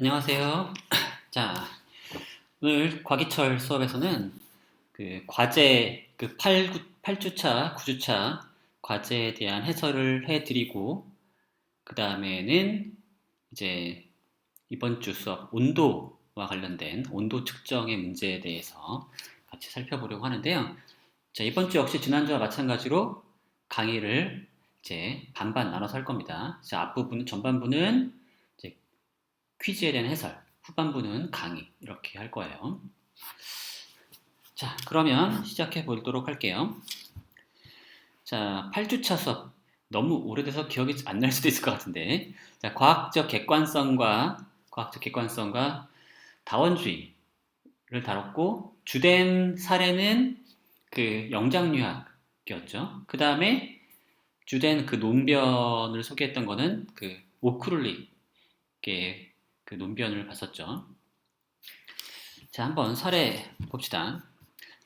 안녕하세요. 자, 오늘 과기철 수업에서는 그 과제 그 8주차, 9주차 과제에 대한 해설을 해드리고 그 다음에는 이제 이번 주 수업 온도와 관련된 온도 측정의 문제에 대해서 같이 살펴보려고 하는데요. 자, 이번 주 역시 지난주와 마찬가지로 강의를 이제 반반 나눠서 할 겁니다. 자, 앞부분은 전반부는 이제 퀴즈에 대한 해설, 후반부는 강의 이렇게 할 거예요. 자, 그러면 시작해 보도록 할게요. 자, 8주차 수업 너무 오래돼서 기억이 안 날 수도 있을 것 같은데, 자, 과학적 객관성과 다원주의를 다뤘고 주된 사례는 그 영장류학이었죠. 그 다음에 주된 그 논변을 소개했던 거는 그 오크룰릭의 그 논변을 봤었죠. 자, 한번 사례 봅시다.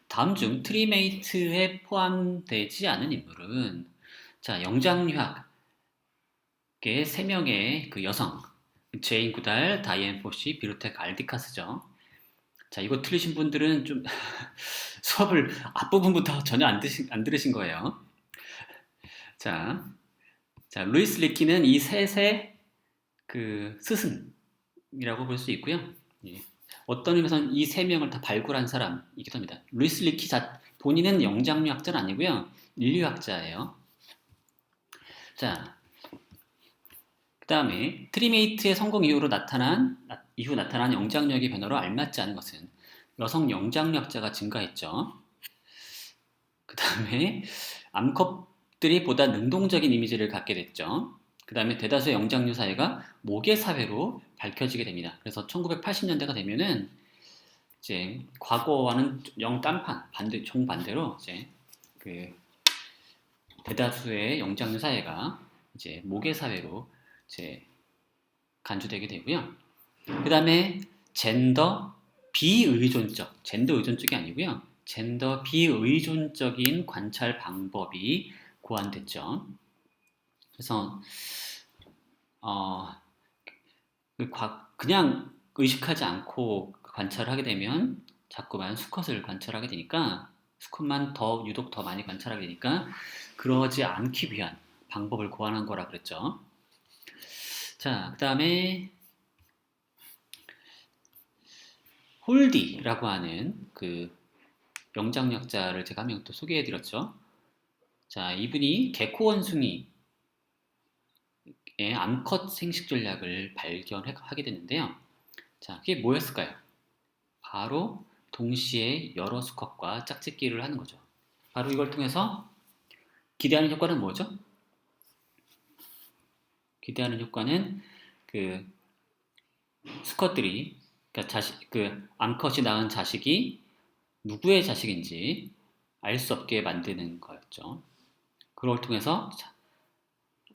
다음 중 트리메이트에 포함되지 않은 인물은 자, 영장류학의 3명의 그 여성 제인 구달, 다이앤 포시, 비루텍 알디카스죠. 자, 이거 틀리신 분들은 좀 수업을 앞부분부터 전혀 안 들으신 거예요. 자, 루이스 리키는 이 셋의 그 스승이라고 볼 수 있고요. 예. 어떤 의미에서는 이 세 명을 다 발굴한 사람이기도 합니다. 루이스 리키 본인은 영장류학자는 아니고요. 인류학자예요. 자, 그 다음에 트리메이트의 성공 이후 나타난 영장류학의 변화로 알맞지 않은 것은 여성 영장류학자가 증가했죠. 그 다음에 암컷들이 보다 능동적인 이미지를 갖게 됐죠. 그 다음에 대다수의 영장류 사회가 모계 사회로 밝혀지게 됩니다. 그래서 1980년대가 되면은 이제 과거와는 딴판 정반대로 이제 그 대다수의 영장류 사회가 이제 모계 사회로 이제 간주되게 되고요. 그 다음에 젠더 의존적이 아니고요. 젠더 비의존적인 관찰 방법이 고안됐죠. 그래서 그냥 의식하지 않고 관찰을 하게 되면 자꾸만 수컷을 관찰하게 되니까 수컷만 유독 더 많이 관찰하게 되니까 그러지 않기 위한 방법을 고안한 거라 그랬죠. 자, 그 다음에 홀디라고 하는 그 영장류학자를 제가 한 명 또 소개해 드렸죠. 자, 이분이 개코 원숭이의 암컷 생식 전략을 발견하게 됐는데요. 자, 그게 뭐였을까요? 바로 동시에 여러 수컷과 짝짓기를 하는 거죠. 바로 이걸 통해서 기대하는 효과는 뭐죠? 기대하는 효과는 그 수컷들이 그 암컷이 낳은 자식이 누구의 자식인지 알 수 없게 만드는 거였죠. 그걸 통해서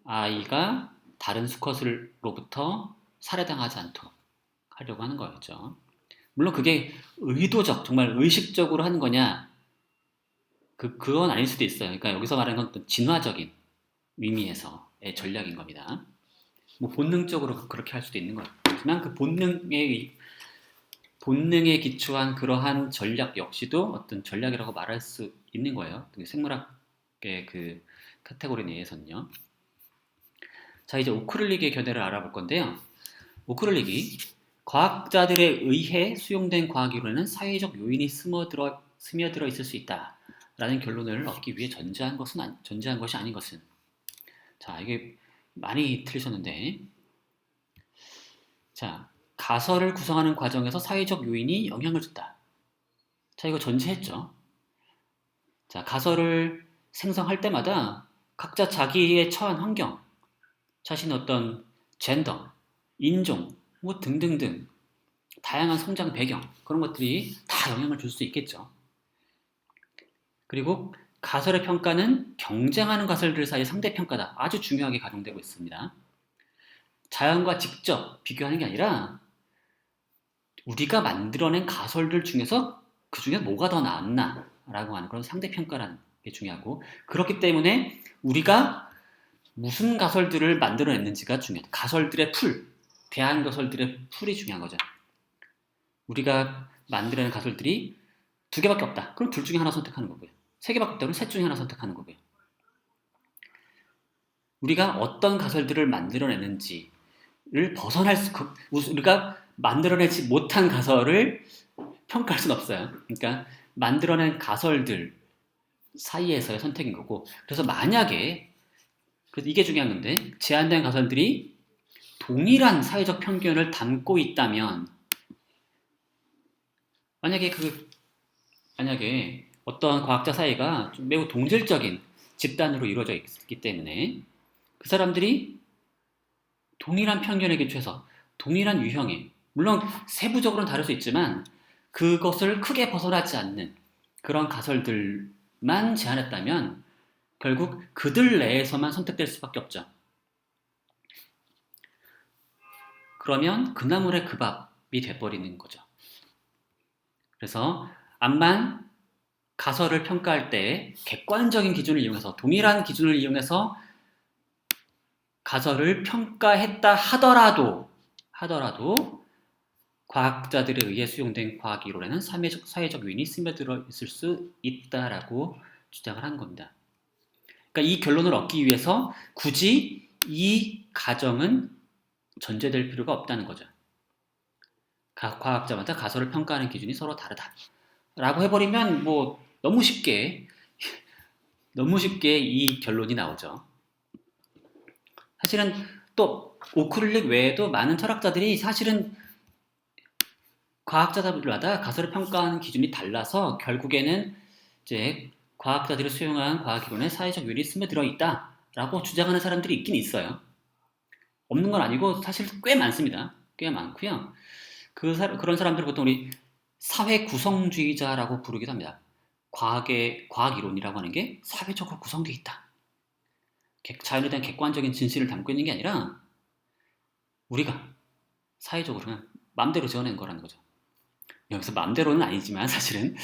아이가 다른 수컷으로부터 살해당하지 않도록 하려고 하는 거였죠. 물론 그게 정말 의식적으로 하는 거냐? 그건 아닐 수도 있어요. 그러니까 여기서 말하는 건 진화적인 의미에서의 전략인 겁니다. 뭐 본능적으로 그렇게 할 수도 있는 거지만 그 본능에 기초한 그러한 전략 역시도 어떤 전략이라고 말할 수 있는 거예요. 생물학의 그 카테고리 내에서는요. 자, 이제 오크룰릭의 견해를 알아볼 건데요. 오크룰릭이 과학자들에 의해 수용된 과학 이론에는 사회적 요인이 스며들어 있을 수 있다라는 결론을 얻기 위해 전제한 것이 아닌 것은. 자, 이게 많이 틀리셨는데, 자, 가설을 구성하는 과정에서 사회적 요인이 영향을 줬다. 자, 이거 전제했죠. 자, 가설을 생성할 때마다 각자 자기의 처한 환경, 자신의 어떤 젠더, 인종, 뭐 등등등 다양한 성장 배경 그런 것들이 다 영향을 줄 수 있겠죠. 그리고 가설의 평가는 경쟁하는 가설들 사이의 상대평가다. 아주 중요하게 가동되고 있습니다. 자연과 직접 비교하는 게 아니라 우리가 만들어낸 가설들 중에서 그 중에 뭐가 더 낫나 라고 하는 그런 상대평가라는 게 중요하고 그렇기 때문에 우리가 무슨 가설들을 만들어냈는지가 중요하다. 가설들의 풀, 대안가설들의 풀이 중요한 거죠. 우리가 만들어낸 가설들이 두 개밖에 없다. 그럼 둘 중에 하나 선택하는 거고요. 세 개밖에 없다. 그럼 셋 중에 하나 선택하는 거고요. 우리가 어떤 가설들을 만들어내는지를 우리가 만들어내지 못한 가설을 평가할 수는 없어요. 그러니까 만들어낸 가설들 사이에서의 선택인 거고, 그래서 만약에, 그래서 이게 중요한 건데, 제안된 가설들이 동일한 사회적 편견을 담고 있다면, 만약에 어떤 과학자 사이가 좀 매우 동질적인 집단으로 이루어져 있기 때문에 그 사람들이 동일한 편견에 기초해서 동일한 유형의, 물론 세부적으로는 다를 수 있지만 그것을 크게 벗어나지 않는 그런 가설들만 제안했다면 결국 그들 내에서만 선택될 수밖에 없죠. 그러면 그 나물의 그 밥이 돼버리는 거죠. 그래서 암만 가설을 평가할 때 객관적인 기준을 이용해서, 동일한 기준을 이용해서 가설을 평가했다 하더라도 과학자들에 의해 수용된 과학 이론에는 사회적 요인이 스며들어 있을 수 있다라고 주장을 한 겁니다. 그러니까 이 결론을 얻기 위해서 굳이 이 가정은 전제될 필요가 없다는 거죠. 과학자마다 가설을 평가하는 기준이 서로 다르다 라고 해버리면 뭐 너무 쉽게 이 결론이 나오죠. 사실은 또 오크릴릭 외에도 많은 철학자들이 사실은 과학자들마다 가설을 평가하는 기준이 달라서 결국에는 이제 과학자들이 수용한 과학이론에 사회적 요인이 스며들어 있다라고 주장하는 사람들이 있긴 있어요. 없는 건 아니고 사실 꽤 많습니다. 꽤 많고요. 그런 사람들을 보통 우리 사회 구성주의자라고 부르기도 합니다. 과학 이론이라고 하는 게 사회적으로 구성되어 있다. 자연에 대한 객관적인 진실을 담고 있는 게 아니라 우리가 사회적으로 그냥 마음대로 지어낸 거라는 거죠. 여기서 마음대로는 아니지만 사실은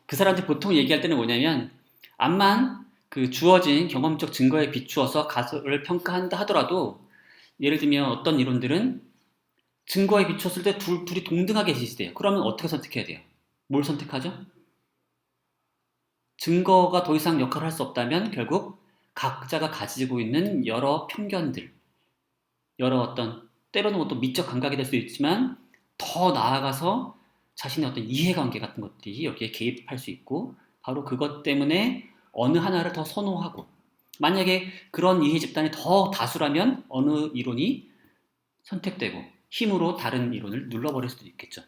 그 사람들 보통 얘기할 때는 뭐냐면, 암만 그 주어진 경험적 증거에 비추어서 가설을 평가한다 하더라도, 예를 들면 어떤 이론들은 증거에 비추었을 때 둘이 동등하게 제시돼요. 그러면 어떻게 선택해야 돼요? 뭘 선택하죠? 증거가 더 이상 역할을 할 수 없다면 결국 각자가 가지고 있는 여러 편견들, 여러 어떤, 때로는 어떤 미적 감각이 될 수 있지만 더 나아가서 자신의 어떤 이해관계 같은 것들이 여기에 개입할 수 있고, 바로 그것 때문에 어느 하나를 더 선호하고, 만약에 그런 이해 집단이 더 다수라면 어느 이론이 선택되고 힘으로 다른 이론을 눌러버릴 수도 있겠죠.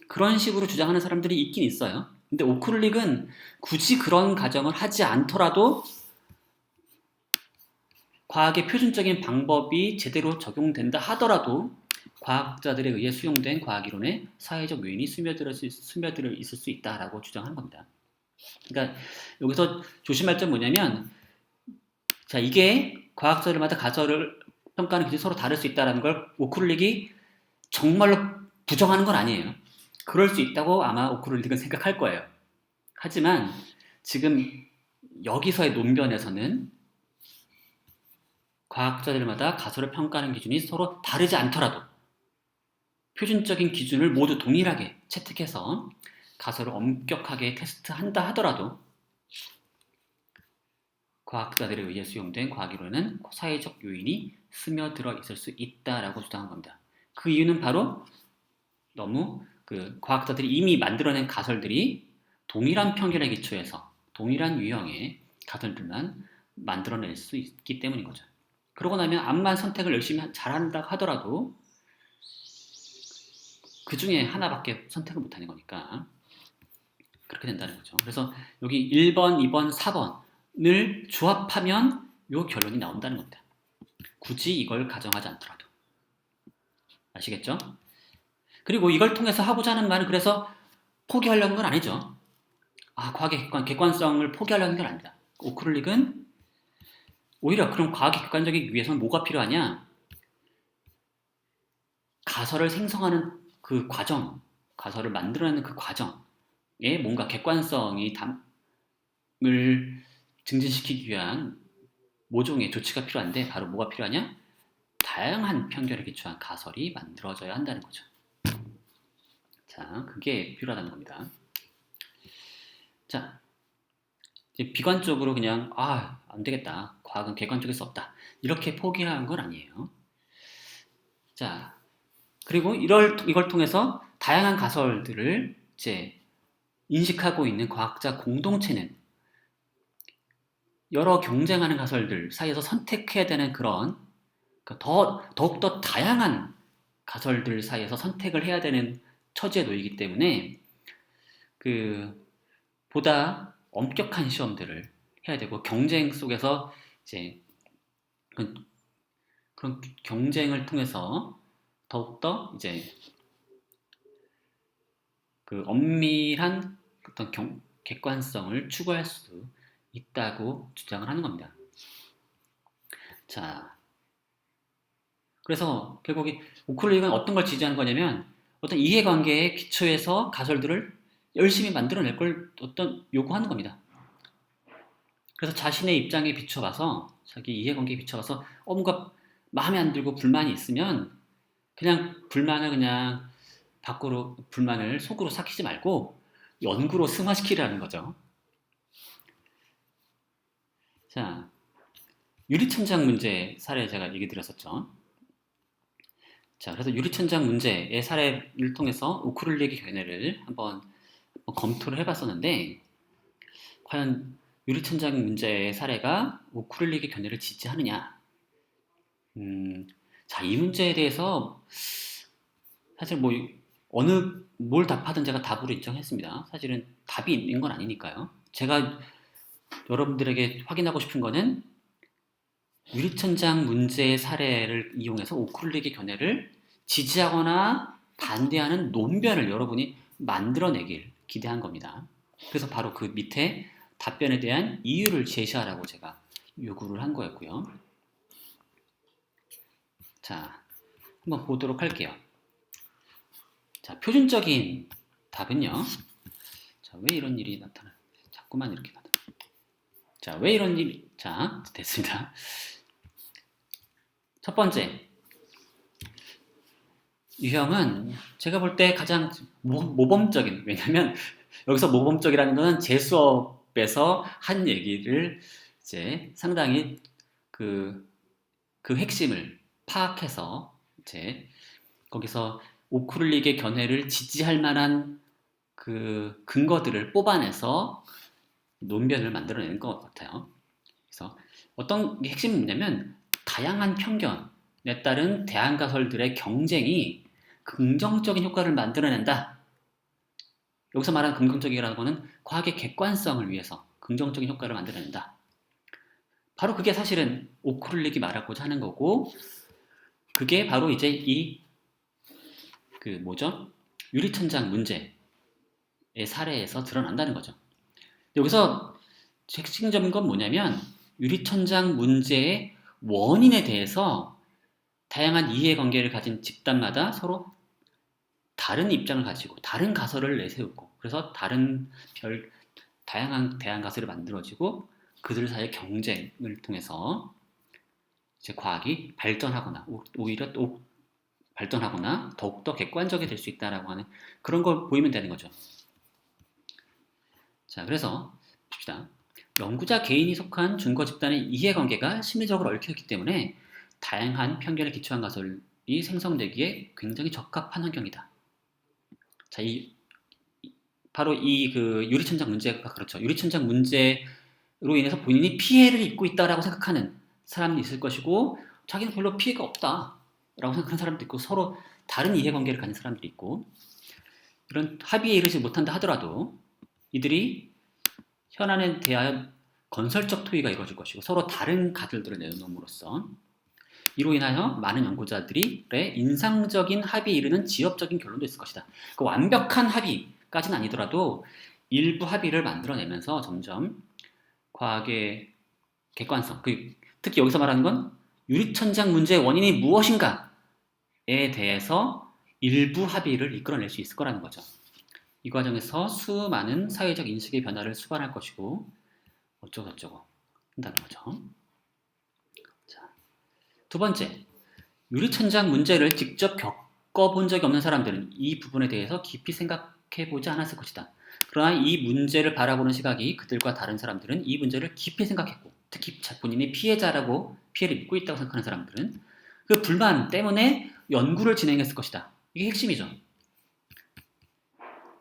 그런 식으로 주장하는 사람들이 있긴 있어요. 근데 오크릴릭은 굳이 그런 가정을 하지 않더라도 과학의 표준적인 방법이 제대로 적용된다 하더라도 과학자들에 의해 수용된 과학이론에 사회적 요인이 스며들어 있을 수 있다라고 주장하는 겁니다. 그러니까 여기서 조심할 점 뭐냐면, 자, 이게 과학자들마다 가설을 평가하는 기준이 서로 다를 수 있다는 걸 오크릴릭이 정말로 부정하는 건 아니에요. 그럴 수 있다고 아마 오크릴릭은 생각할 거예요. 하지만 지금 여기서의 논변에서는 과학자들마다 가설을 평가하는 기준이 서로 다르지 않더라도 표준적인 기준을 모두 동일하게 채택해서 가설을 엄격하게 테스트한다 하더라도 과학자들에 의해 수용된 과학이론은 사회적 요인이 스며들어 있을 수 있다라고 주장한 겁니다. 그 이유는 바로 너무 그 과학자들이 이미 만들어낸 가설들이 동일한 편견에 기초해서 동일한 유형의 가설들만 만들어낼 수 있기 때문인 거죠. 그러고 나면 암만 선택을 열심히 잘한다 하더라도 그 중에 하나밖에 선택을 못하는 거니까 그렇게 된다는 거죠. 그래서 여기 1번, 2번, 4번을 조합하면 이 결론이 나온다는 겁니다. 굳이 이걸 가정하지 않더라도. 아시겠죠? 그리고 이걸 통해서 하고자 하는 말은 그래서 포기하려는 건 아니죠. 과학의 객관성을 포기하려는 건 아닙니다. 오크릴릭은 오히려 그럼 과학이 객관적이기 위해서는 뭐가 필요하냐? 가설을 생성하는 그 과정, 가설을 만들어내는 그 과정에 뭔가 객관성을 증진시키기 위한 모종의 조치가 필요한데, 바로 뭐가 필요하냐? 다양한 편견에 기초한 가설이 만들어져야 한다는 거죠. 자, 그게 필요하다는 겁니다. 자, 이제 비관적으로 그냥 안 되겠다. 과학은 객관적일 수 없다. 이렇게 포기하는 건 아니에요. 자, 그리고 이걸 통해서 다양한 가설들을 이제 인식하고 있는 과학자 공동체는 여러 경쟁하는 가설들 사이에서 선택해야 되는 그런 더욱더 다양한 가설들 사이에서 선택을 해야 되는 처지에 놓이기 때문에 보다 엄격한 시험들을 해야 되고 경쟁 속에서 이제 그런 경쟁을 통해서 더욱더 이제 엄밀한 어떤 객관성을 추구할 수 있다고 주장을 하는 겁니다. 자, 그래서 결국 오클릭은 어떤 걸 지지하는 거냐면 어떤 이해관계의 기초에서 가설들을 열심히 만들어낼 걸 요구하는 겁니다. 그래서 자신의 입장에 비춰봐서 자기 이해관계에 비춰봐서 뭔가 마음에 안 들고 불만이 있으면 그냥 불만을 속으로 삭히지 말고 연구로 승화시키라는 거죠. 자, 유리천장 문제 사례 제가 얘기 드렸었죠. 자, 그래서 유리천장 문제의 사례를 통해서 오크룰리기 견해를 한번 검토를 해봤었는데 과연 유리천장 문제의 사례가 오크룰리기 견해를 지지하느냐? 자, 이 문제에 대해서 사실 뭘 답하든 제가 답으로 인정했습니다. 사실은 답이 있는 건 아니니까요. 제가 여러분들에게 확인하고 싶은 거는 유리천장 문제의 사례를 이용해서 오크룰리기 견해를 지지하거나 반대하는 논변을 여러분이 만들어내길 기대한 겁니다. 그래서 바로 그 밑에 답변에 대한 이유를 제시하라고 제가 요구를 한 거였고요. 자, 한번 보도록 할게요. 자, 표준적인 답은요. 자, 왜 이런 일이 나타나? 자꾸만 이렇게 나타나. 자, 왜 이런 일이? 자, 됐습니다. 첫 번째, 유형은 제가 볼 때 가장 모범적인, 왜냐면 여기서 모범적이라는 것은 제 수업에서 한 얘기를 이제 상당히 그 핵심을 파악해서 이제 거기서 오크룰릭의 견해를 지지할 만한 그 근거들을 뽑아내서 논변을 만들어내는 것 같아요. 그래서 어떤 게 핵심이 뭐냐면 다양한 편견에 따른 대안가설들의 경쟁이 긍정적인 효과를 만들어낸다. 여기서 말하는 긍정적이라는 것은 과학의 객관성을 위해서 긍정적인 효과를 만들어낸다. 바로 그게 사실은 오크룰릭이 말하고자 하는 거고 그게 바로 이제 유리천장 문제의 사례에서 드러난다는 거죠. 여기서 핵심적인 건 뭐냐면 유리천장 문제의 원인에 대해서 다양한 이해관계를 가진 집단마다 서로 다른 입장을 가지고 다른 가설을 내세우고 그래서 다양한 대안 가설이 만들어지고 그들 사이의 경쟁을 통해서 이제 과학이 발전하거나 오히려 발전하거나 더욱더 객관적이 될 수 있다라고 하는 그런 걸 보이면 되는 거죠. 자, 그래서 봅시다. 연구자 개인이 속한 준거 집단의 이해관계가 심리적으로 얽혀있기 때문에 다양한 편견에 기초한 가설이 생성되기에 굉장히 적합한 환경이다. 자, 바로 유리천장 문제가 그렇죠. 유리천장 문제로 인해서 본인이 피해를 입고 있다라고 생각하는 사람이 있을 것이고 자기는 별로 피해가 없다라고 생각하는 사람도 있고 서로 다른 이해관계를 가진 사람들이 있고 이런 합의에 이르지 못한다 하더라도 이들이 현안에 대하여 건설적 토의가 이루어질 것이고 서로 다른 가설들을 내놓음으로써 이로 인하여 많은 연구자들의 인상적인 합의에 이르는 지엽적인 결론도 있을 것이다. 그 완벽한 합의까지는 아니더라도 일부 합의를 만들어내면서 점점 과학의 객관성, 특히 여기서 말하는 건 유리천장 문제의 원인이 무엇인가에 대해서 일부 합의를 이끌어낼 수 있을 거라는 거죠. 이 과정에서 수많은 사회적 인식의 변화를 수반할 것이고 어쩌고저쩌고 한다는 거죠. 자, 두 번째, 유리천장 문제를 직접 겪어본 적이 없는 사람들은 이 부분에 대해서 깊이 생각해 보지 않았을 것이다. 그러나 이 문제를 바라보는 시각이 그들과 다른 사람들은 이 문제를 깊이 생각했고, 특히 본인이 피해자라고 피해를 입고 있다고 생각하는 사람들은 그 불만 때문에 연구를 진행했을 것이다. 이게 핵심이죠.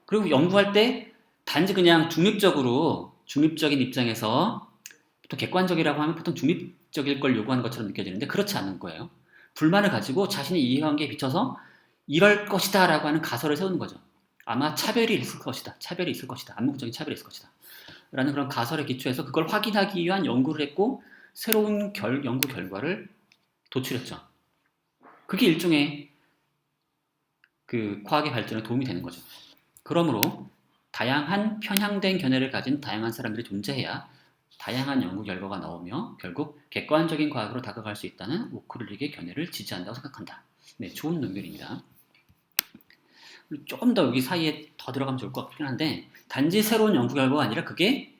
그리고 연구할 때 단지 그냥 중립적인 입장에서, 보통 객관적이라고 하면 보통 중립적일 걸 요구하는 것처럼 느껴지는데 그렇지 않은 거예요. 불만을 가지고 자신이 이해관계에 비춰서 이럴 것이다 라고 하는 가설을 세우는 거죠. 아마 차별이 있을 것이다. 암묵적인 차별이 있을 것이다. 라는 그런 가설에 기초해서 그걸 확인하기 위한 연구를 했고, 새로운 연구 결과를 도출했죠. 그게 일종의 그 과학의 발전에 도움이 되는 거죠. 그러므로 다양한 편향된 견해를 가진 다양한 사람들이 존재해야 다양한 연구 결과가 나오며 결국 객관적인 과학으로 다가갈 수 있다는 오크룰릭의 견해를 지지한다고 생각한다. 네, 좋은 논결입니다. 조금 더 여기 사이에 더 들어가면 좋을 것 같긴 한데, 단지 새로운 연구 결과가 아니라 그게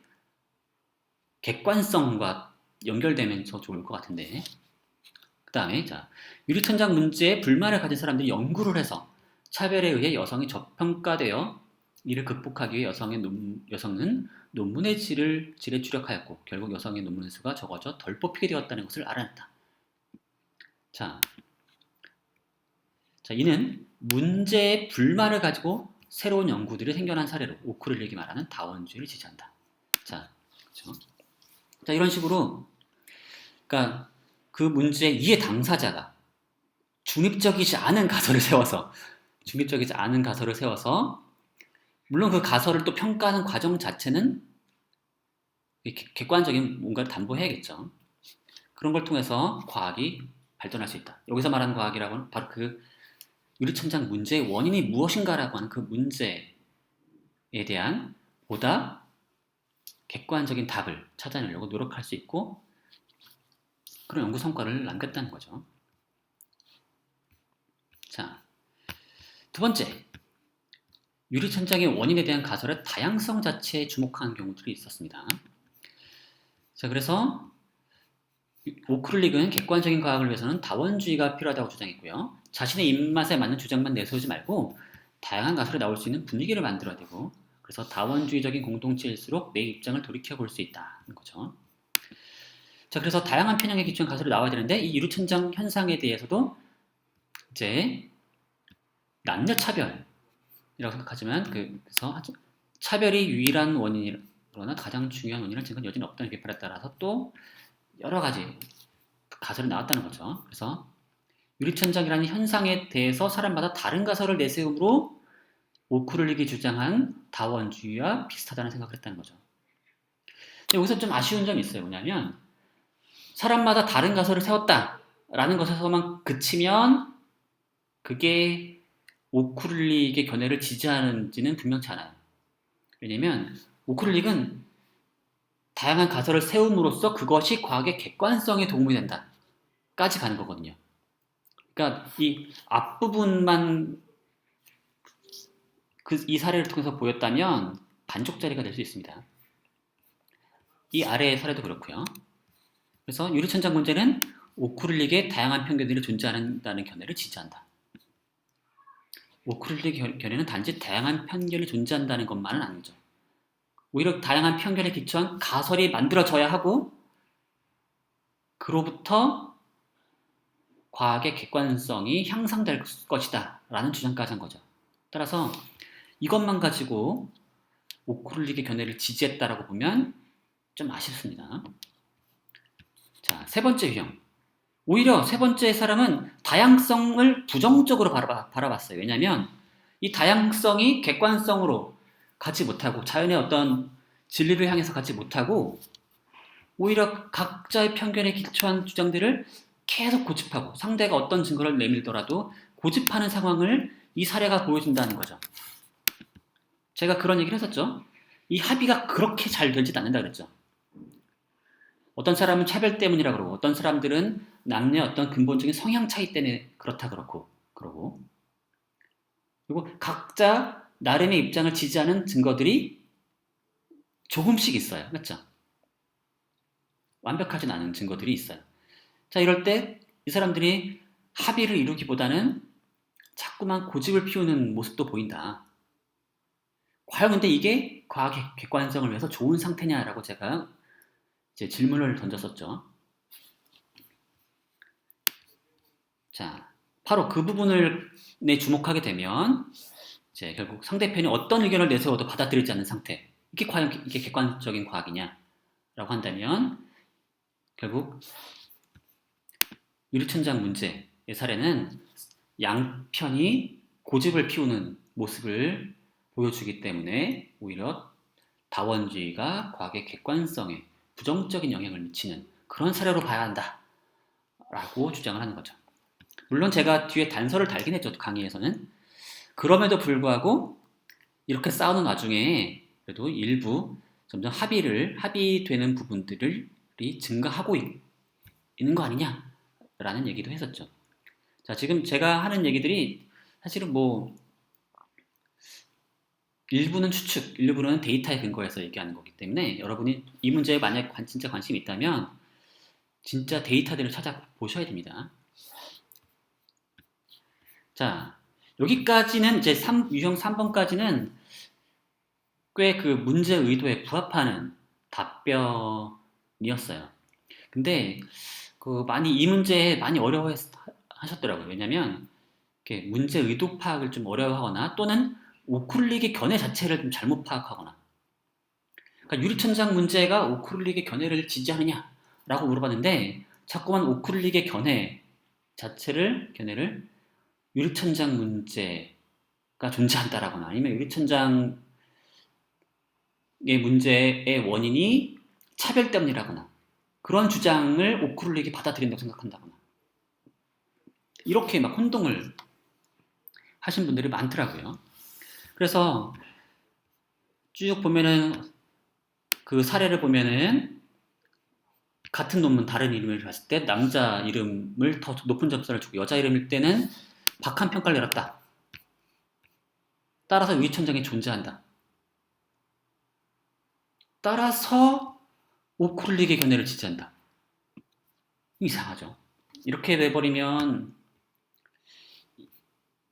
객관성과 연결되면서 좋을 것 같은데, 그 다음에 유리천장 문제에 불만을 가진 사람들이 연구를 해서 차별에 의해 여성이 저평가되어 이를 극복하기 위해 여성은 논문의 질에 주력하였고 결국 여성의 논문의 수가 적어져 덜 뽑히게 되었다는 것을 알아냈다. 자, 이는 문제에 불만을 가지고 새로운 연구들이 생겨난 사례로 오크룰릭이 말하는 다원주의를 지지한다. 자, 그렇죠? 자, 이런 식으로 그러니까 그 문제의 이해 당사자가 중립적이지 않은 가설을 세워서 물론 그 가설을 또 평가하는 과정 자체는 객관적인 뭔가를 담보해야겠죠. 그런 걸 통해서 과학이 발전할 수 있다. 여기서 말하는 과학이라고는 바로 그 유리천장 문제의 원인이 무엇인가라고 하는 그 문제에 대한 보다 객관적인 답을 찾아내려고 노력할 수 있고 그런 연구 성과를 남겼다는 거죠. 자, 두 번째, 유리천장의 원인에 대한 가설의 다양성 자체에 주목한 경우들이 있었습니다. 자, 그래서 오크룰릭은 객관적인 과학을 위해서는 다원주의가 필요하다고 주장했고요. 자신의 입맛에 맞는 주장만 내세우지 말고 다양한 가설이 나올 수 있는 분위기를 만들어야 되고, 그래서 다원주의적인 공동체일수록 내 입장을 돌이켜볼 수 있다는 거죠. 자, 그래서 다양한 편향에 기초한 가설이 나와야 되는데 이 유리천장 현상에 대해서도 이제 남녀 차별이라고 생각하지만 그래서 차별이 유일한 원인이거나 가장 중요한 원인을 증거는 여전히 없다는 비판에 따라서 또 여러 가지 가설이 나왔다는 거죠. 그래서 유리천장이라는 현상에 대해서 사람마다 다른 가설을 내세움으로 오크룰릭이 주장한 다원주의와 비슷하다는 생각을 했다는 거죠. 근데 여기서 좀 아쉬운 점이 있어요. 뭐냐면 사람마다 다른 가설을 세웠다라는 것에서만 그치면 그게 오크룰릭의 견해를 지지하는지는 분명치 않아요. 왜냐면 오크룰릭은 다양한 가설을 세움으로써 그것이 과학의 객관성에 도움이 된다까지 가는 거거든요. 그러니까 이 앞부분만 이 사례를 통해서 보였다면 반쪽짜리가 될 수 있습니다. 이 아래의 사례도 그렇고요. 그래서 유리천장 문제는 오크룰릭의 다양한 편견들이 존재한다는 견해를 지지한다. 오크룰릭의 견해는 단지 다양한 편견이 존재한다는 것만은 아니죠. 오히려 다양한 편견에 기초한 가설이 만들어져야 하고 그로부터 과학의 객관성이 향상될 것이다 라는 주장까지 한 거죠. 따라서 이것만 가지고 오크룰릭의 견해를 지지했다라고 보면 좀 아쉽습니다. 자, 세 번째 유형. 오히려 세 번째 사람은 다양성을 부정적으로 바라봤어요. 왜냐하면 이 다양성이 객관성으로 가지 못하고 자연의 어떤 진리를 향해서 가지 못하고 오히려 각자의 편견에 기초한 주장들을 계속 고집하고 상대가 어떤 증거를 내밀더라도 고집하는 상황을 이 사례가 보여준다는 거죠. 제가 그런 얘기를 했었죠. 이 합의가 그렇게 잘 되지 않는다 그랬죠. 어떤 사람은 차별 때문이라 그러고 어떤 사람들은 남녀의 어떤 근본적인 성향 차이 때문에 그렇다 그러고 그리고 각자 나름의 입장을 지지하는 증거들이 조금씩 있어요. 맞죠? 완벽하진 않은 증거들이 있어요. 자, 이럴 때 이 사람들이 합의를 이루기보다는 자꾸만 고집을 피우는 모습도 보인다. 과연 근데 이게 과학의 객관성을 위해서 좋은 상태냐라고 제가 이제 질문을 던졌었죠. 자, 바로 그 부분을 주목하게 되면 이제 결국 상대편이 어떤 의견을 내세워도 받아들이지 않는 상태. 이게 과연 이게 객관적인 과학이냐라고 한다면 결국 유리천장 문제의 사례는 양편이 고집을 피우는 모습을 보여주기 때문에 오히려 다원주의가 과학의 객관성에 부정적인 영향을 미치는 그런 사례로 봐야 한다라고 주장을 하는 거죠. 물론 제가 뒤에 단서를 달긴 했죠. 강의에서는. 그럼에도 불구하고 이렇게 싸우는 와중에 그래도 일부 점점 합의되는 부분들이 증가하고 있는 거 아니냐라는 얘기도 했었죠. 자, 지금 제가 하는 얘기들이 사실은 뭐 일부는 추측, 일부는 데이터에 근거해서 얘기하는 거기 때문에 여러분이 이 문제에 만약 진짜 관심이 있다면 진짜 데이터들을 찾아보셔야 됩니다. 자, 여기까지는 이제 유형 3번까지는 꽤 그 문제 의도에 부합하는 답변이었어요. 근데 그 이 문제에 많이 어려워 하셨더라고요. 왜냐면 이렇게 문제 의도 파악을 좀 어려워하거나 또는 오크룰릭의 견해 자체를 좀 잘못 파악하거나 그러니까 유리천장 문제가 오크룰릭의 견해를 지지하느냐라고 물어봤는데 자꾸만 오크룰릭의 견해를 유리천장 문제가 존재한다라거나 아니면 유리천장의 문제의 원인이 차별 때문이라거나 그런 주장을 오크룰릭이 받아들인다고 생각한다거나 이렇게 막 혼동을 하신 분들이 많더라고요. 그래서 쭉 보면은 그 사례를 보면은 같은 논문 다른 이름을 봤을 때 남자 이름을 더 높은 점수를 주고 여자 이름일 때는 박한 평가를 내렸다. 따라서 유리천장이 존재한다. 따라서 오크룰릭의 견해를 지지한다. 이상하죠. 이렇게 돼버리면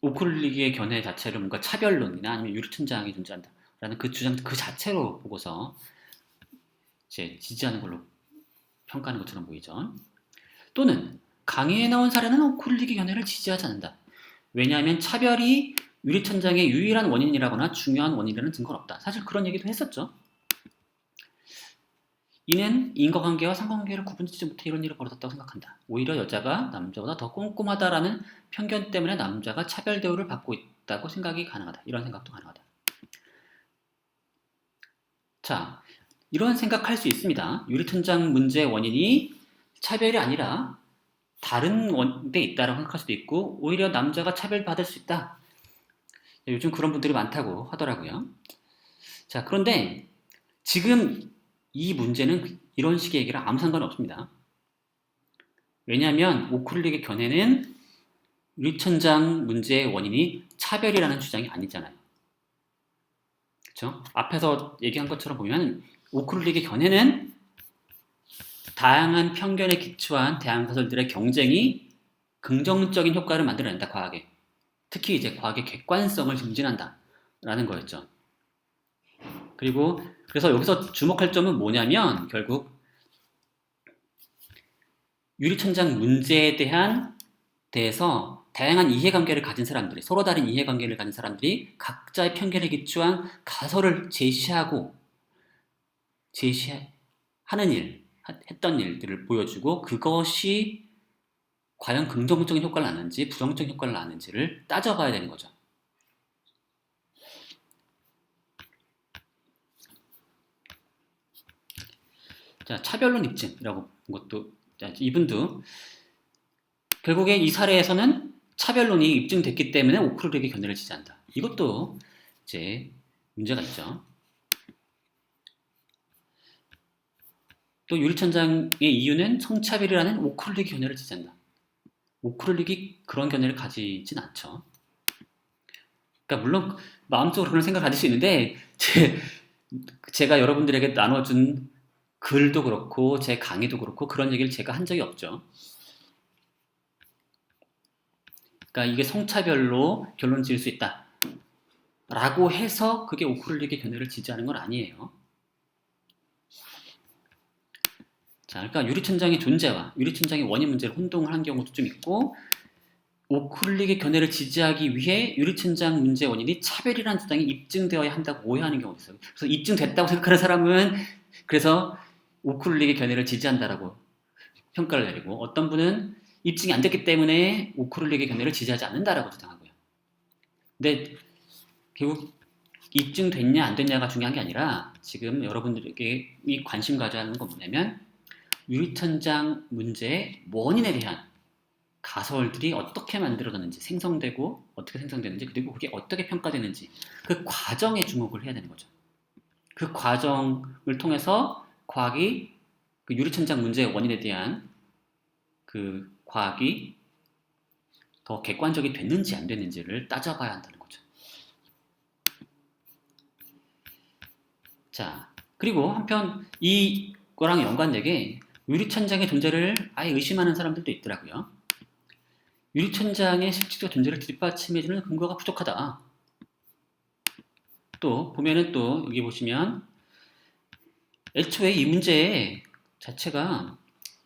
오크룰릭의 견해 자체를 뭔가 차별론이나 아니면 유리천장이 존재한다라는 그 주장 그 자체로 보고서 이제 지지하는 걸로 평가하는 것처럼 보이죠. 또는 강의에 나온 사례는 오크룰릭의 견해를 지지하지 않는다. 왜냐하면 차별이 유리천장의 유일한 원인이라거나 중요한 원인이라는 증거는 없다. 사실 그런 얘기도 했었죠. 이는 인과관계와 상관관계를 구분짓지 못해 이런 일이 벌어졌다고 생각한다. 오히려 여자가 남자보다 더 꼼꼼하다라는 편견 때문에 남자가 차별 대우를 받고 있다고 생각이 가능하다. 이런 생각도 가능하다. 자, 이런 생각할 수 있습니다. 유리천장 문제의 원인이 차별이 아니라 다른 데 있다라고 생각할 수도 있고 오히려 남자가 차별받을 수 있다. 요즘 그런 분들이 많다고 하더라고요. 자, 그런데 지금 이 문제는 이런 식의 얘기랑 아무 상관이 없습니다. 왜냐하면 오크룰릭의 견해는 유리천장 문제의 원인이 차별이라는 주장이 아니잖아요. 그렇죠? 앞에서 얘기한 것처럼 보면 오크룰릭의 견해는 다양한 편견에 기초한 대항사설들의 경쟁이 긍정적인 효과를 만들어낸다, 과학에. 특히 이제 과학의 객관성을 증진한다 라는 거였죠. 그리고 그래서 여기서 주목할 점은 뭐냐면 결국 유리천장 문제에 대해서 다양한 이해관계를 가진 사람들이 서로 다른 이해관계를 가진 사람들이 각자의 편견에 기초한 가설을 했던 일들을 보여주고 그것이 과연 긍정적인 효과를 낳는지 부정적인 효과를 낳는지를 따져봐야 되는 거죠. 자, 차별론 입증이라고 본 것도 이분도 결국에 이 사례에서는 차별론이 입증됐기 때문에 오크룰릭의 견해를 지지한다. 이것도 이제 문제가 있죠. 또 유리천장의 이유는 성차별이라는 오크룰릭의 견해를 지지한다. 오크룰릭이 그런 견해를 가지진 않죠. 그러니까 물론 마음속으로 그런 생각을 가질 수 있는데 제가 여러분들에게 나눠준 글도 그렇고 제 강의도 그렇고 그런 얘기를 제가 한 적이 없죠. 그러니까 이게 성차별로 결론 지을 수 있다. 라고 해서 그게 오크룰릭의 견해를 지지하는 건 아니에요. 자, 그러니까 유리천장의 존재와 유리천장의 원인 문제를 혼동을 한 경우도 좀 있고, 오크룰릭의 견해를 지지하기 위해 유리천장 문제 원인이 차별이라는 주장이 입증되어야 한다고 오해하는 경우도 있어요. 그래서 입증됐다고 생각하는 사람은 그래서 오크룰릭의 견해를 지지한다라고 평가를 내리고, 어떤 분은 입증이 안 됐기 때문에 오크룰릭의 견해를 지지하지 않는다라고 주장하고요. 근데 결국 입증됐냐 안 됐냐가 중요한 게 아니라 지금 여러분들에게 이 관심 가져야 하는 건 뭐냐면, 유리천장 문제의 원인에 대한 가설들이 어떻게 만들어졌는지, 생성되고 어떻게 생성되는지, 그리고 그게 어떻게 평가되는지, 그 과정에 주목을 해야 되는 거죠. 그 과정을 통해서 과학이 그 유리천장 문제의 원인에 대한 그 과학이 더 객관적이 됐는지 안 됐는지를 따져봐야 한다는 거죠. 자, 그리고 한편 이거랑 연관되게 유리천장의 존재를 아예 의심하는 사람들도 있더라고요. 유리천장의 실질적 존재를 뒷받침해주는 근거가 부족하다. 또 보면은 또 여기 보시면 애초에 이 문제 자체가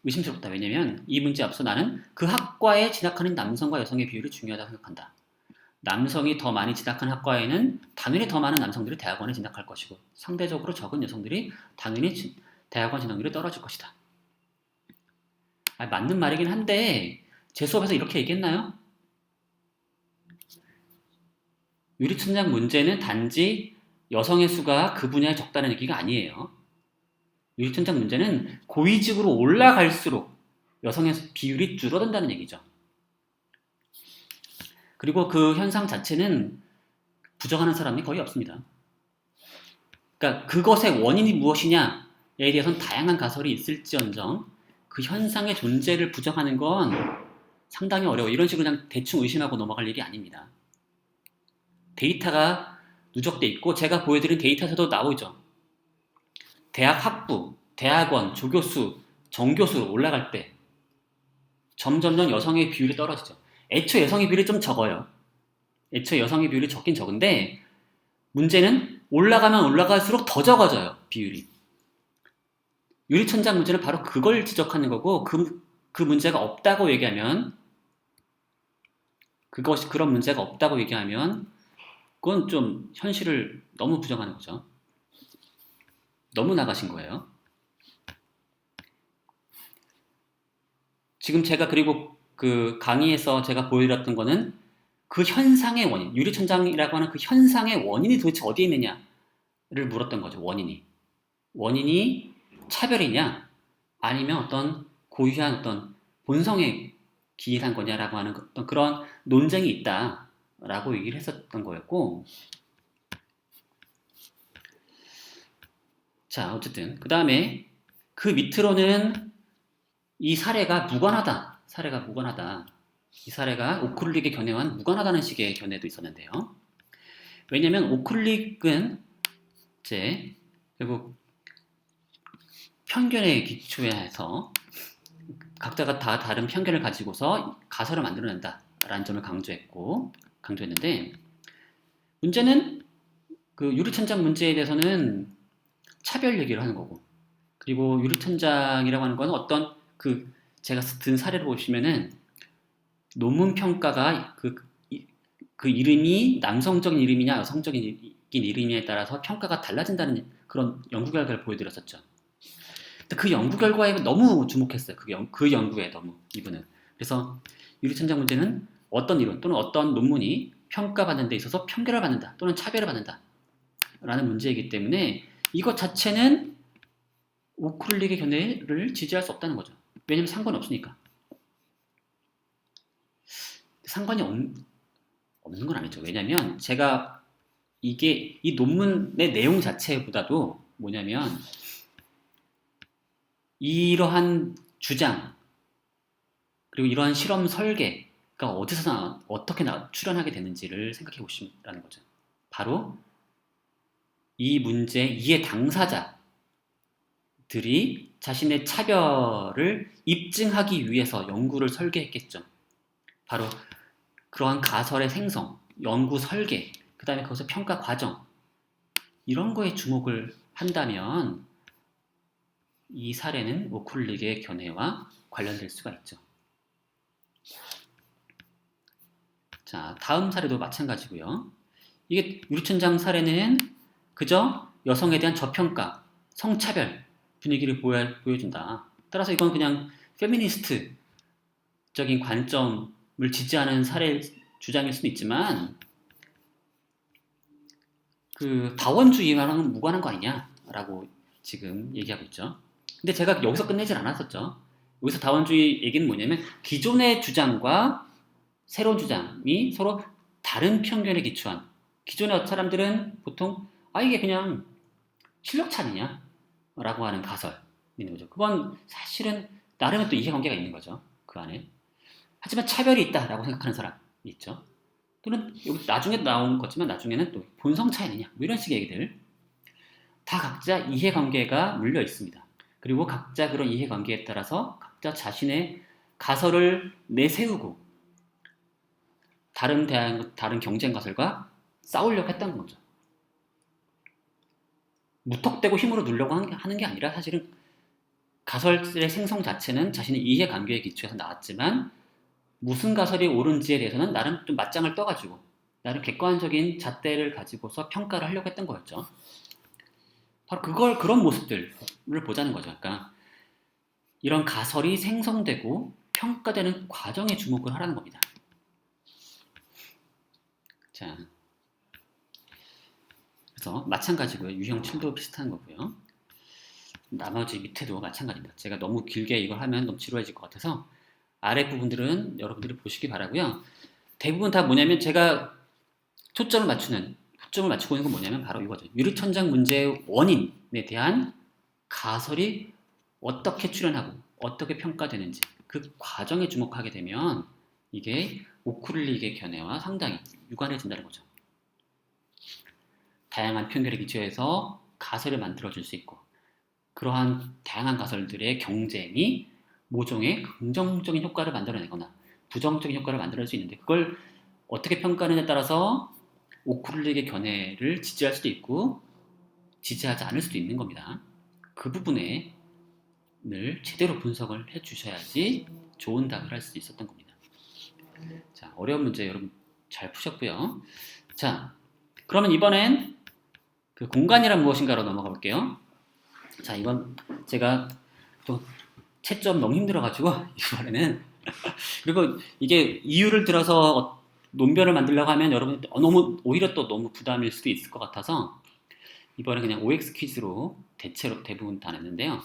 의심스럽다. 왜냐면 이 문제 앞서 나는 그 학과에 진학하는 남성과 여성의 비율이 중요하다고 생각한다. 남성이 더 많이 진학한 학과에는 당연히 더 많은 남성들이 대학원에 진학할 것이고, 상대적으로 적은 여성들이 당연히 대학원 진학률이 떨어질 것이다. 맞는 말이긴 한데 제 수업에서 이렇게 얘기했나요? 유리천장 문제는 단지 여성의 수가 그 분야에 적다는 얘기가 아니에요. 유리천장 문제는 고위직으로 올라갈수록 여성의 비율이 줄어든다는 얘기죠. 그리고 그 현상 자체는 부정하는 사람이 거의 없습니다. 그러니까 그것의 원인이 무엇이냐에 대해서는 다양한 가설이 있을지언정 그 현상의 존재를 부정하는 건 상당히 어려워요. 이런 식으로 그냥 대충 의심하고 넘어갈 일이 아닙니다. 데이터가 누적돼 있고, 제가 보여드린 데이터에서도 나오죠. 대학 학부, 대학원, 조교수, 정교수로 올라갈 때 점점점 여성의 비율이 떨어지죠. 애초에 여성의 비율이 좀 적어요. 애초에 여성의 비율이 적긴 적은데 문제는 올라가면 올라갈수록 더 적어져요. 비율이. 유리천장 문제는 바로 그걸 지적하는 거고, 그 문제가 없다고 얘기하면, 그런 문제가 없다고 얘기하면 그건 좀 현실을 너무 부정하는 거죠. 너무 나가신 거예요. 지금 제가 그리고 그 강의에서 제가 보여드렸던 거는 그 현상의 원인, 유리천장이라고 하는 그 현상의 원인이 도대체 어디에 있느냐를 물었던 거죠. 원인이 차별이냐, 아니면 어떤 고유한 어떤 본성에 기인한 거냐라고 하는 어떤 그런 논쟁이 있다라고 얘기를 했었던 거였고, 자, 어쨌든 그 다음에 그 밑으로는 이 사례가 무관하다. 이 사례가 오클릭의 견해와는 무관하다는 식의 견해도 있었는데요. 왜냐하면 오클릭은 이제 결국 편견에 기초해서 각자가 다 다른 편견을 가지고서 가설을 만들어낸다라는 점을 강조했는데, 문제는 그 유리천장 문제에 대해서는 차별 얘기를 하는 거고, 그리고 유리천장이라고 하는 건 어떤 그 제가 든 사례를 보시면은 논문 평가가 그 이름이 남성적인 이름이냐 여성적인 이름이냐에 따라서 평가가 달라진다는 그런 연구 결과를 보여드렸었죠. 그 연구 결과에 너무 주목했어요. 그 연구에 너무 이분은. 그래서 유리천장 문제는 어떤 이론 또는 어떤 논문이 평가받는 데 있어서 편견을 받는다 또는 차별을 받는다 라는 문제이기 때문에 이것 자체는 오클릭의 견해를 지지할 수 없다는 거죠. 왜냐면 상관이 없으니까. 상관이 없는 건 아니죠. 왜냐면 제가 이 논문의 내용 자체보다도 뭐냐면 이러한 주장 그리고 이러한 실험 설계가 어디서 어떻게 출현하게 되는지를 생각해 보시라는 거죠. 바로 이 이해 당사자들이 자신의 차별을 입증하기 위해서 연구를 설계했겠죠. 바로 그러한 가설의 생성, 연구 설계, 그 다음에 거기서 평가 과정 이런 거에 주목을 한다면 이 사례는 오클릭의 견해와 관련될 수가 있죠. 자, 다음 사례도 마찬가지고요. 이게 유리천장 사례는 그저 여성에 대한 저평가, 성차별 분위기를 보여준다. 따라서 이건 그냥 페미니스트적인 관점을 지지하는 사례 주장일 수도 있지만 그 다원주의와는 무관한 거 아니냐라고 지금 얘기하고 있죠. 근데 제가 여기서 끝내질 않았었죠. 여기서 다원주의 얘기는 뭐냐면 기존의 주장과 새로운 주장이 서로 다른 편견에 기초한 기존의 사람들은 보통 이게 그냥 실력차 아니냐 라고 하는 가설이 있는 거죠. 그건 사실은 나름의 또 이해관계가 있는 거죠. 그 안에. 하지만 차별이 있다라고 생각하는 사람이 있죠. 또는 여기 나중에 나온 거지만 나중에는 또 본성 차이느냐 뭐 이런 식의 얘기들 다 각자 이해관계가 물려 있습니다. 그리고 각자 그런 이해관계에 따라서 각자 자신의 가설을 내세우고 다른 경쟁 가설과 싸우려고 했다는 거죠. 무턱대고 힘으로 누르려고 하는 게 아니라 사실은 가설의 생성 자체는 자신의 이해관계에 기초해서 나왔지만 무슨 가설이 옳은지에 대해서는 나름 좀 맞짱을 떠가지고 나름 객관적인 잣대를 가지고서 평가를 하려고 했던 거였죠. 바로 그런 모습들을 보자는 거죠. 그러니까 이런 가설이 생성되고 평가되는 과정에 주목을 하라는 겁니다. 자, 그래서 마찬가지고요. 유형 7도 비슷한 거고요. 나머지 밑에도 마찬가지입니다. 제가 너무 길게 이걸 하면 너무 지루해질 것 같아서 아랫부분들은 여러분들이 보시기 바라고요. 대부분 다 뭐냐면 제가 초점을 맞추고 있는 건 뭐냐면 바로 이거죠. 유리천장 문제의 원인에 대한 가설이 어떻게 출현하고 어떻게 평가되는지 그 과정에 주목하게 되면 이게 오클릭의 견해와 상당히 유관해진다는 거죠. 다양한 편견에 기초해서 가설을 만들어줄 수 있고 그러한 다양한 가설들의 경쟁이 모종의 긍정적인 효과를 만들어내거나 부정적인 효과를 만들어낼 수 있는데 그걸 어떻게 평가하느냐에 따라서 오클릭의 견해를 지지할 수도 있고 지지하지 않을 수도 있는 겁니다. 그 부분에 늘 제대로 분석을 해주셔야지 좋은 답을 할 수 있었던 겁니다. 자, 어려운 문제 여러분 잘 푸셨고요. 자, 그러면 이번엔 그 공간이란 무엇인가로 넘어가 볼게요. 자, 이건 제가 또 채점 너무 힘들어가지고 이번에는 그리고 이게 이유를 들어서 논변을 만들려고 하면 여러분 너무 오히려 또 너무 부담일 수도 있을 것 같아서 이번에 그냥 OX 퀴즈로 대부분 다 냈는데요.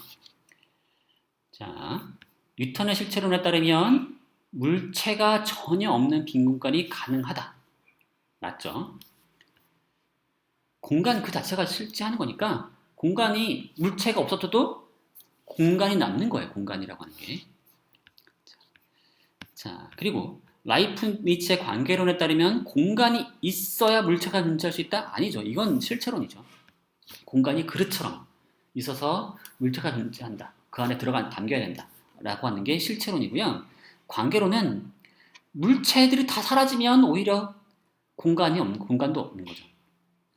자, 뉴턴의 실체론에 따르면 물체가 전혀 없는 빈 공간이 가능하다. 맞죠? 공간 그 자체가 실제하는 거니까 공간이 물체가 없어도 공간이 남는 거예요. 공간이라고 하는 게. 자, 그리고 라이프니츠의 관계론에 따르면 공간이 있어야 물체가 존재할 수 있다? 아니죠. 이건 실체론이죠. 공간이 그릇처럼 있어서 물체가 존재한다. 그 안에 담겨야 된다. 라고 하는 게 실체론이고요. 관계론은 물체들이 다 사라지면 오히려 공간도 없는 거죠.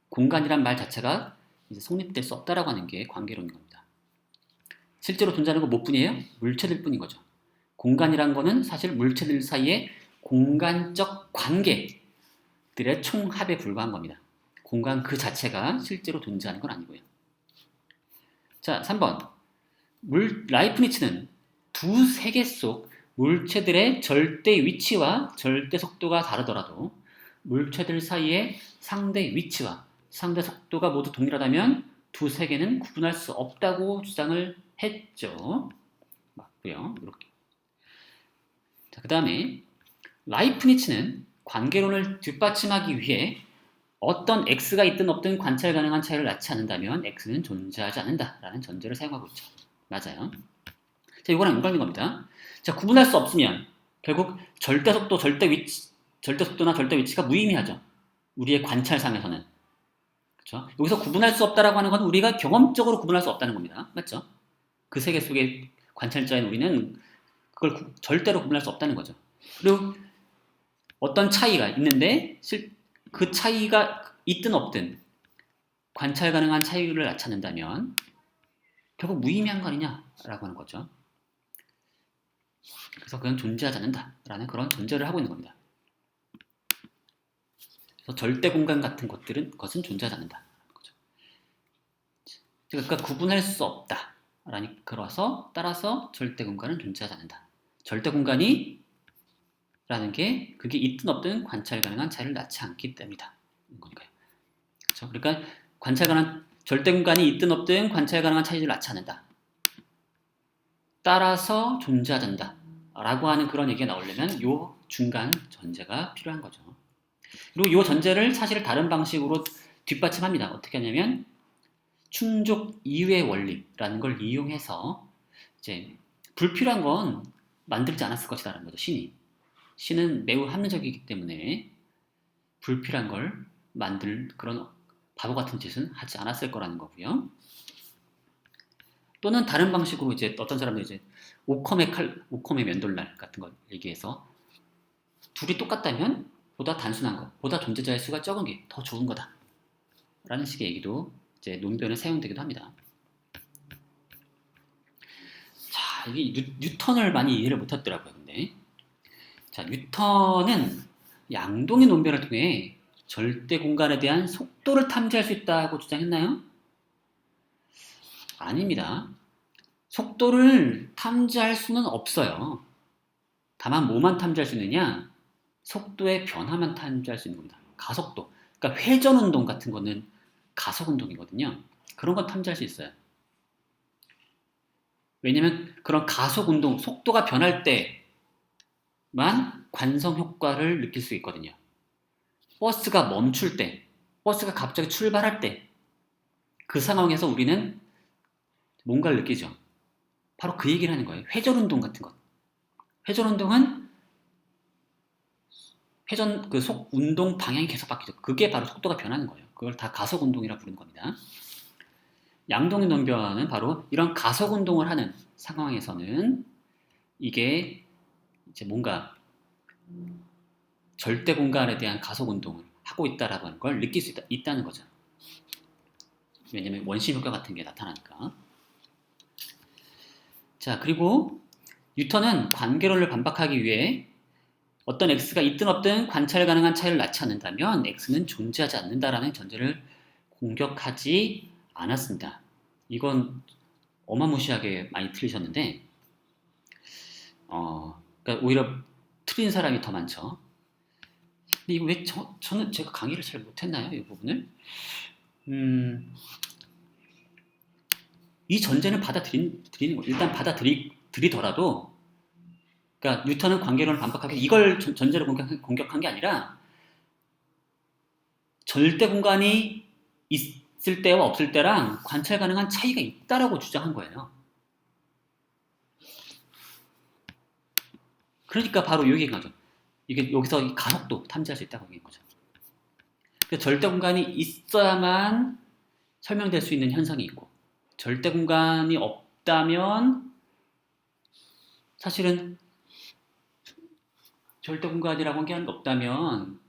공간이란 말 자체가 이제 성립될 수 없다라고 하는 게 관계론인 겁니다. 실제로 존재하는 건 뭐뿐이에요? 물체들 뿐인 거죠. 공간이란 거는 사실 물체들 사이의 공간적 관계들의 총합에 불과한 겁니다. 공간 그 자체가 실제로 존재하는 건 아니고요. 자, 3번. 라이프니츠는 두 세계 속 물체들의 절대 위치와 절대 속도가 다르더라도 물체들 사이의 상대 위치와 상대 속도가 모두 동일하다면 두 세계는 구분할 수 없다고 주장을 했죠. 맞고요. 이렇게. 자, 그 다음에 라이프니츠는 관계론을 뒷받침하기 위해 어떤 x가 있든 없든 관찰 가능한 차이를 낳지 않는다면 x는 존재하지 않는다라는 전제를 사용하고 있죠. 맞아요. 자, 이거랑 연관된 겁니다. 자, 구분할 수 없으면 결국 절대 속도나 절대 위치가 무의미하죠. 우리의 관찰상에서는. 그렇죠? 여기서 구분할 수 없다라고 하는 건 우리가 경험적으로 구분할 수 없다는 겁니다. 맞죠? 그 세계 속의 관찰자인 우리는 그걸 절대로 구분할 수 없다는 거죠. 그리고 어떤 차이가 있는데 그 차이가 있든 없든 관찰 가능한 차이를 나타낸다면 결국 무의미한 거 아니냐라고 하는 거죠. 그래서 그건 존재하지 않는다라는 그런 전제를 하고 있는 겁니다. 그래서 절대 공간 같은 것은 존재하지 않는다라는 거죠. 그러니까 구분할 수 없다라니 그래서 따라서 절대 공간은 존재하지 않는다. 절대 공간이 라는 게 그게 있든 없든 관찰 가능한 차이를 낳지 않기 때문이다. 그러니까요. 그렇죠? 그러니까 관찰 가능한 절대 공간이 있든 없든 관찰 가능한 차이를 낳지 않는다. 따라서 존재하지 않는다. 라고 하는 그런 얘기가 나오려면 요 중간 전제가 필요한 거죠. 그리고 요 전제를 사실 다른 방식으로 뒷받침합니다. 어떻게 하냐면 충족 이유의 원리라는 걸 이용해서 이제 불필요한 건 만들지 않았을 것이다라는 거죠. 신은 매우 합리적이기 때문에 불필요한 걸 만들 그런 바보 같은 짓은 하지 않았을 거라는 거고요. 또는 다른 방식으로 이제 어떤 사람들이 이제 오컴의 면돌날 같은 걸 얘기해서 둘이 똑같다면 보다 단순한 것, 보다 존재자의 수가 적은 게 더 좋은 거다. 라는 식의 얘기도 이제 논변에 사용되기도 합니다. 자, 이게 뉴턴을 많이 이해를 못했더라고요. 근데 자, 뉴턴은 양동의 논변을 통해 절대 공간에 대한 속도를 탐지할 수 있다고 주장했나요? 아닙니다. 속도를 탐지할 수는 없어요. 다만 뭐만 탐지할 수 있느냐? 속도의 변화만 탐지할 수 있는 겁니다. 가속도. 그러니까 회전운동 같은 거는 가속운동이거든요. 그런 건 탐지할 수 있어요. 왜냐면 그런 가속운동, 속도가 변할 때만 관성효과를 느낄 수 있거든요. 버스가 멈출 때, 버스가 갑자기 출발할 때, 그 상황에서 우리는 뭔가를 느끼죠. 바로 그 얘기를 하는 거예요. 회전운동 같은 것. 회전운동은 운동 방향이 계속 바뀌죠. 그게 바로 속도가 변하는 거예요. 그걸 다 가속운동이라고 부르는 겁니다. 양동의 논변은 바로 이런 가속운동을 하는 상황에서는 이게 이제 뭔가 절대 공간에 대한 가속운동을 하고 있다라고 하는 걸 느낄 수 있다는 거죠. 왜냐면 원심 효과 같은 게 나타나니까. 자, 그리고 뉴턴은 관계론을 반박하기 위해 어떤 x가 있든 없든 관찰 가능한 차이를 낳지 않는다면 x는 존재하지 않는다라는 전제를 공격하지 않았습니다. 이건 어마무시하게 많이 틀리셨는데, 그러니까 오히려 틀린 사람이 더 많죠. 근데 이거 왜 저는 제가 강의를 잘 못했나요? 이 부분을? 이 전제는 받아들이는 거. 일단 받아들이더라도, 그러니까 뉴턴은 관계론을 반박하기 이걸 전제로 공격한 게 아니라 절대 공간이 있을 때와 없을 때랑 관찰 가능한 차이가 있다라고 주장한 거예요. 그러니까 바로 이 얘기인 거죠. 이게 여기서 가속도 탐지할 수 있다고 얘기한 거죠. 그러니까 절대 공간이 있어야만 설명될 수 있는 현상이 있고 절대 공간이 없다면 사실은 절대 공간이라고 한 게 없다면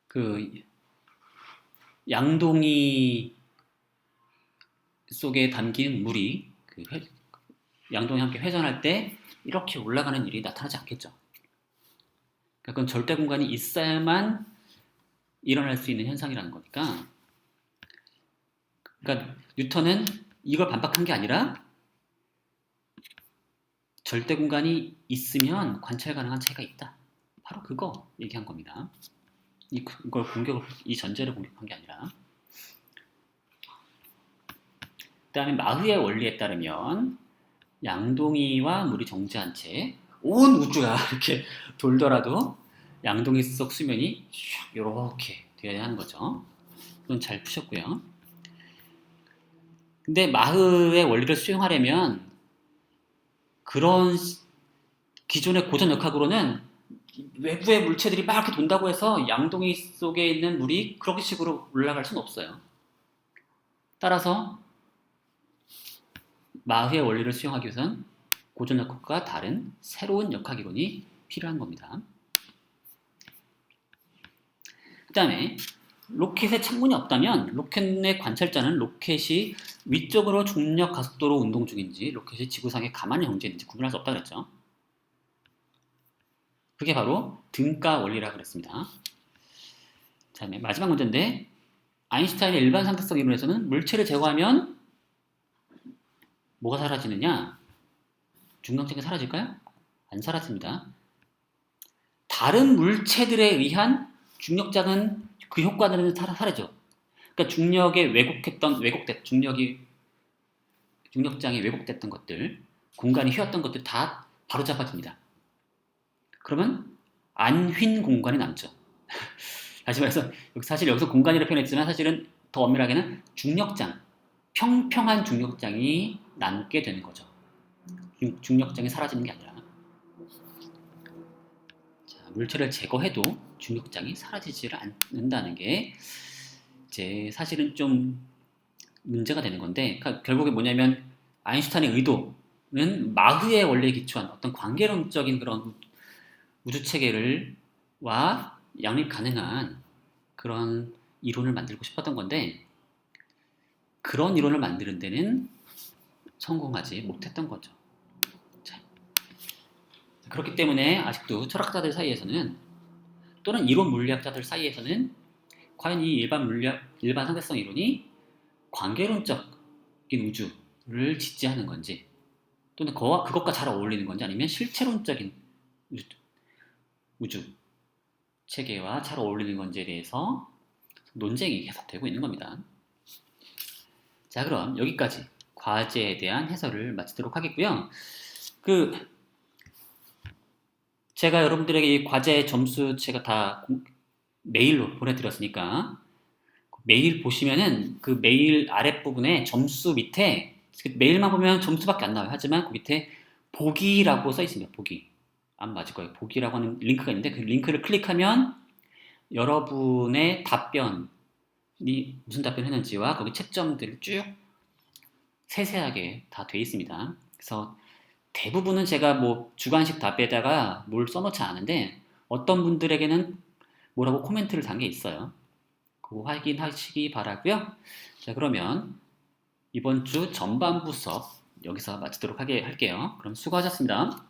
그 양동이 속에 담긴 물이 양동이 함께 회전할 때 이렇게 올라가는 일이 나타나지 않겠죠. 그건 절대 공간이 있어야만 일어날 수 있는 현상이라는 거니까. 그러니까 뉴턴은 이걸 반박한 게 아니라 절대 공간이 있으면 관찰 가능한 차이가 있다. 바로 그거 얘기한 겁니다. 이 전제를 공격한 게 아니라. 그 다음에 마흐의 원리에 따르면 양동이와 물이 정지한 채 온 우주가 이렇게 돌더라도 양동이 속 수면이 이렇게 되어야 하는 거죠. 이건 잘 푸셨고요. 근데 마흐의 원리를 수용하려면 그런 기존의 고전 역학으로는 외부의 물체들이 막 이렇게 돈다고 해서 양동이 속에 있는 물이 그런 식으로 올라갈 수는 없어요. 따라서 마흐의 원리를 수용하기 위해서는 고전 역학과 다른 새로운 역학 이론이 필요한 겁니다. 다음에 로켓에 창문이 없다면 로켓의 관찰자는 로켓이 위쪽으로 중력 가속도로 운동 중인지 로켓이 지구상에 가만히 정지해 있는지 구분할 수 없다 그랬죠. 그게 바로 등가 원리라고 그랬습니다. 자, 마지막 문제인데 아인슈타인의 일반 상대성 이론에서는 물체를 제거하면 뭐가 사라지느냐? 중력장이 사라질까요? 안 사라집니다. 다른 물체들에 의한 중력장은 그 효과들은 사라져. 그러니까 중력장이 왜곡됐던 것들, 공간이 휘었던 것들 다 바로잡아집니다. 그러면 안 휜 공간이 남죠. 다시 말해서 사실 여기서 공간이라고 표현했지만 사실은 더 엄밀하게는 중력장, 평평한 중력장이 남게 되는 거죠. 중력장이 사라지는 게 아니라. 자, 물체를 제거해도 중력장이 사라지지를 않는다는 게 이제 사실은 좀 문제가 되는 건데, 그러니까 결국에 뭐냐면 아인슈타인의 의도는 마흐의 원리에 기초한 어떤 관계론적인 그런 우주 체계와 양립 가능한 그런 이론을 만들고 싶었던 건데, 그런 이론을 만드는 데는 성공하지 못했던 거죠. 자, 그렇기 때문에 아직도 철학자들 사이에서는 또는 이론 물리학자들 사이에서는 과연 이 일반 상대성 이론이 관계론적인 우주를 지지하는 건지 또는 그것과 잘 어울리는 건지 아니면 실체론적인 우주 체계와 잘 어울리는 건지에 대해서 논쟁이 계속되고 있는 겁니다. 자, 그럼 여기까지 과제에 대한 해설을 마치도록 하겠고요. 제가 여러분들에게 이 과제 점수 제가 다 메일로 보내드렸으니까 메일 보시면은 그 메일 아랫부분에 점수 밑에 메일만 보면 점수밖에 안 나와요. 하지만 그 밑에 보기라고 써 있습니다. 보기. 안 맞을 거예요. 보기라고 하는 링크가 있는데 그 링크를 클릭하면 여러분의 답변이 무슨 답변을 했는지와 거기 채점들을 쭉 세세하게 다 돼 있습니다. 그래서 대부분은 제가 뭐 주관식 답에다가 뭘 써놓지 않은데 어떤 분들에게는 뭐라고 코멘트를 단 게 있어요. 그거 확인하시기 바라고요. 자, 그러면 이번 주 전반부 수업 여기서 마치도록 할게요. 그럼 수고하셨습니다.